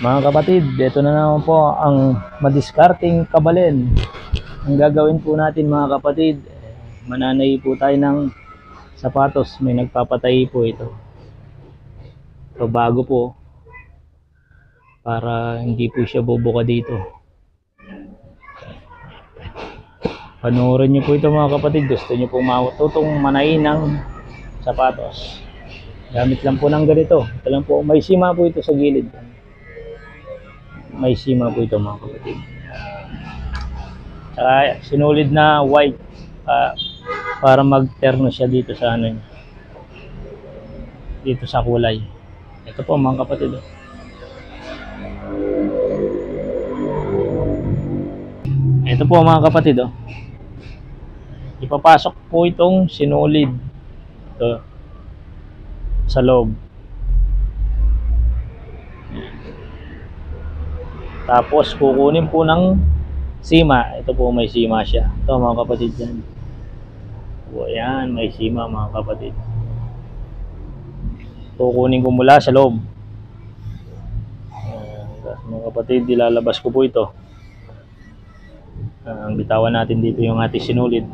Mga kapatid, ito na naman po ang madiskarting kabalin. Ang gagawin po natin mga kapatid, mananay po tayo ng sapatos. May nagpapatay po ito. So bago po, para hindi po siya bubuka dito. Panoorin niyo po ito mga kapatid. Gusto niyo po matutong manayin ng sapatos. Gamit lang po ng ganito. Ito lang po, may sima po ito sa gilid. May sima po ito mga kapatid. Saka sinulid na white para mag-terno siya dito sa ano niya. Dito sa kulay. Ito po mga kapatid. Ito po mga kapatid. Ipapasok po itong sinulid ito sa loob. Tapos kukunin po ng sima. Ito po may sima siya. Ito mga kapatid yan. O yan, may sima mga kapatid. Kukunin ko mula sa loob. Mga kapatid, ilalabas ko po ito. Ang bitawan natin dito yung ating sinulid.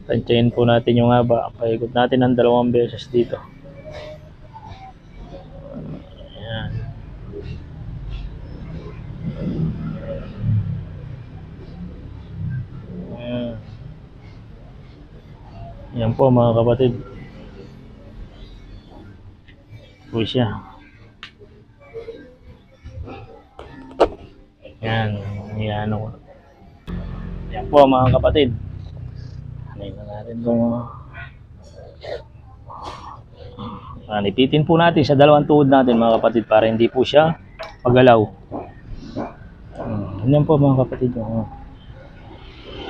Tansyahin po natin yung haba. Paikot natin ng 2 beses dito. Ayan. Ayan. Ayan po mga kapatid. Po siya. Ayan. Ayan ako. Ayan po mga kapatid. Hanay na natin ito. Nipitin po natin sa 2 tuhod natin mga kapatid para hindi po siya magalaw. Yan po mga kapatid.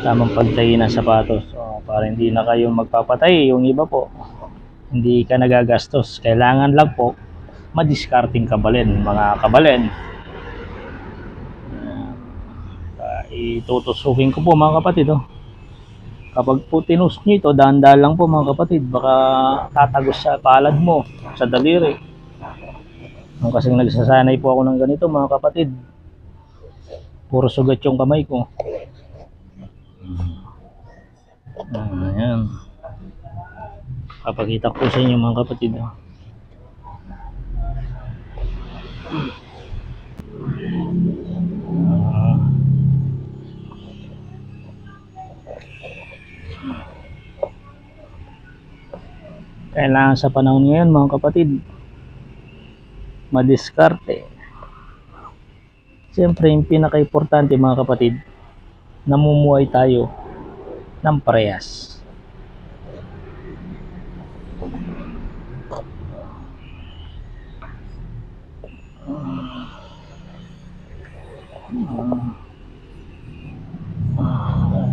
Tamang pagtahi ng sapatos. Para hindi na kayo magpapatay. Yung iba po, hindi ka nagagastos. Kailangan lang po madiskarting kabalin. Mga kabalin. Itutusukin ko po mga kapatid. Kapag po tinus nyo ito, dahan-dahan lang po mga kapatid, baka tatagos sa palad mo, sa daliri. Kasi nagsasanay po ako ng ganito mga kapatid. Puro sugat yung kamay ko. Ayan. Kapakita ko sa inyo mga kapatid. Kailangan sa panahon ngayon mga kapatid madiskarte. Siyempre yung pinaka-importante mga kapatid, namumuhay tayo ng parehas.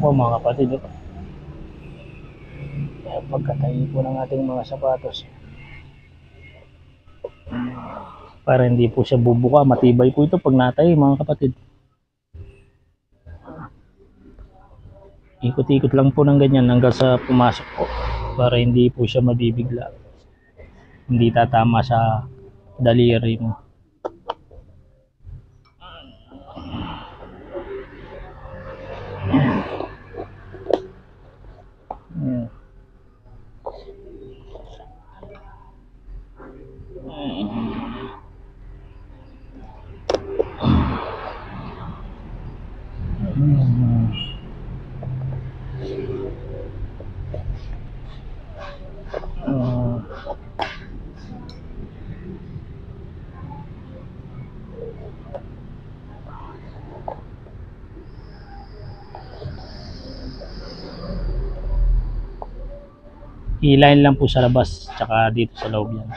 Po mga kapatid, pagkatahi po ng ating mga sapatos para hindi po siya bubuka. Matibay po ito pag natahi mga kapatid. Ikot-ikot lang po ng ganyan hanggang sa pumasok po para hindi po siya mabibigla, hindi tatama sa daliri mo. I-line lang po sa labas tsaka dito sa loob yan.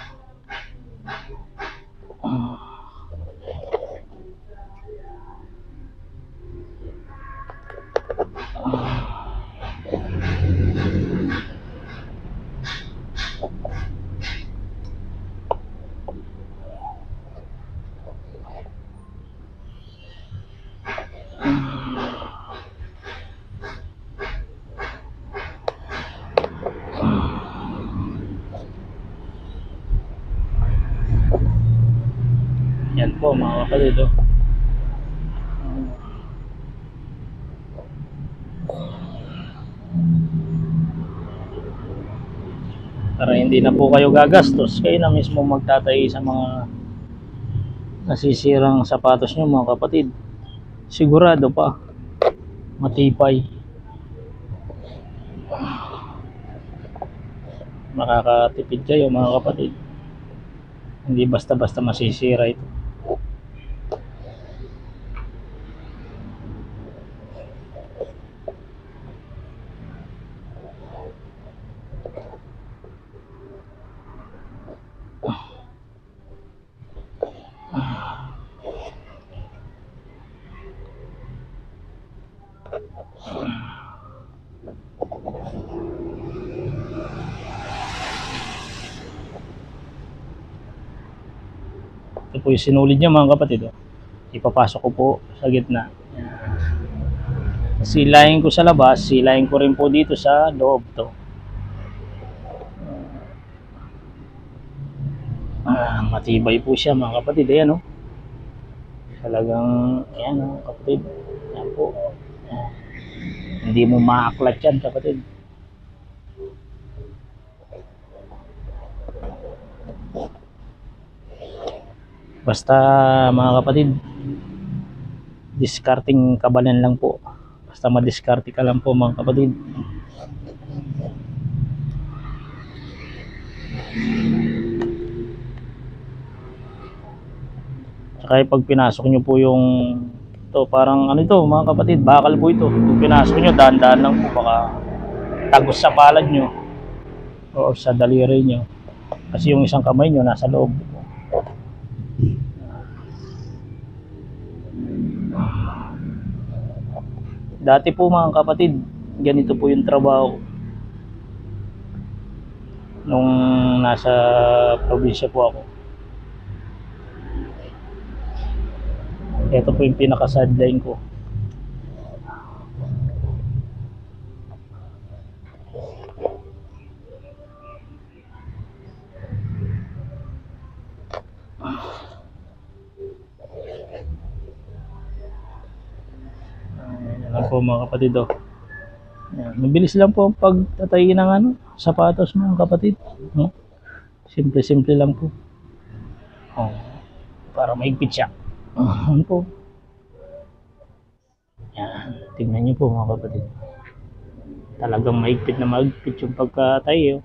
po mga kapatid. Oh. Para hindi na po kayo gagastos, kayo na mismo magtatay sa mga nasisirang sapatos nyo mga kapatid. Sigurado pa, matibay, makakatipid kayo mga kapatid. Hindi basta-basta masisira ito. Ito po yung sinulid niya mga kapatid. Oh. Ipapasok ko po sa gitna. Silayin ko sa labas, silayin ko rin po dito sa loob to. Matibay po siya mga kapatid. Ayan o. Talagang, ayan o kapatid. Ayan po. Hindi mo maaklat yan kapatid. Basta mga kapatid, discarding kabalan lang po. Basta madiskarte ka lang po mga kapatid. Tsaka pag pinasok nyo po yung ito, parang ano ito mga kapatid, bakal po ito. Pag pinasok nyo, dahan-dahan lang po, baka tagos sa palad nyo o sa daliri nyo. Kasi yung isang kamay nyo nasa loob. Dati po mga kapatid, ganito po yung trabaho. Nung nasa probinsya po ako. Ito po yung pinaka-sideline ko. Ayan po mga kapatid. Oh. Ayan. Mabilis lang po ang pagtatay ng ano, sapatos mga kapatid. No? Simple-simple lang po. Oh. Para maigpit siya. Ano po. Yan. Tingnan niyo po mga kapatid. Talagang maigpit na maigpit yung pagkatay. Oh.